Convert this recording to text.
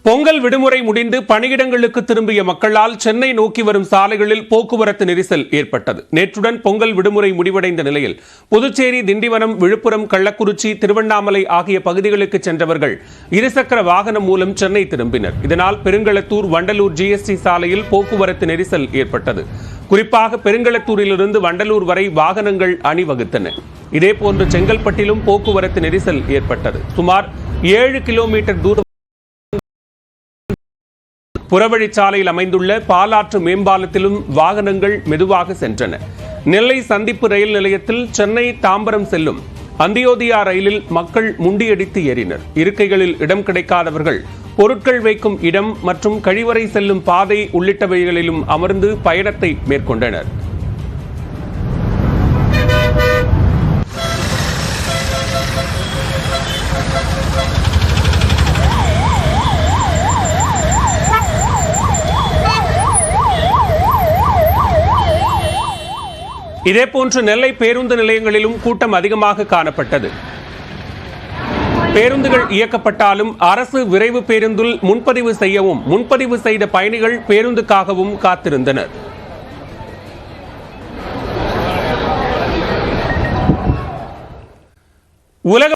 பொங்கல் விடுமுறை முடிந்து பணியிடங்களுக்கு திரும்பிய மக்களால் சென்னை நோக்கி வரும் சாலைகளில் போக்குவரத்து நெரிசல் ஏற்பட்டது. நேற்றுடன் பொங்கல் விடுமுறை முடிவடைந்த நிலையில் புதுச்சேரி, திண்டிவனம், விழுப்புரம், கள்ளக்குறிச்சி, திருவண்ணாமலை ஆகிய பகுதிகளுக்கு சென்றவர்கள் இருசக்கர வாகனம் மூலம் சென்னை திரும்பினர். இதனால் பெருங்களத்தூர், வண்டலூர் ஜிஎஸ்டி சாலையில் போக்குவரத்து நெரிசல் ஏற்பட்டது. குறிப்பாக பெருங்களத்தூரிலிருந்து வண்டலூர் வரை வாகனங்கள் அணிவகுத்தன. இதேபோன்று செங்கல்பட்டிலும் போக்குவரத்து நெரிசல் ஏற்பட்டது. சுமார் 7 கிலோமீட்டர் தூரம் புறவழிச்சாலையில் அமைந்துள்ள பாலாற்று மேம்பாலத்திலும் வாகனங்கள் மெதுவாக சென்றன. நெல்லை சந்திப்பு ரயில் நிலையத்தில் சென்னை தாம்பரம் செல்லும் அந்தியோதயா ரயிலில் மக்கள் முண்டியடித்து ஏறினர். இருக்கைகளில் இடம் கிடைக்காதவர்கள் பொருட்கள் வைக்கும் இடம் மற்றும் கழிவறை செல்லும் பாதை உள்ளிட்டவைகளிலும் அமர்ந்து பயணத்தை மேற்கொண்டனர். இதேபோன்று நெல்லை பேருந்து நிலையங்களிலும் கூட்டம் அதிகமாக காணப்பட்டது. பேருந்துகள் இயக்கப்பட்டாலும் அரசு விரைவு பேருந்தில் முன்பதிவு செய்யவும் முன்பதிவு செய்த பயணிகள் பேருந்துக்காகவும் காத்திருந்தனர். உலக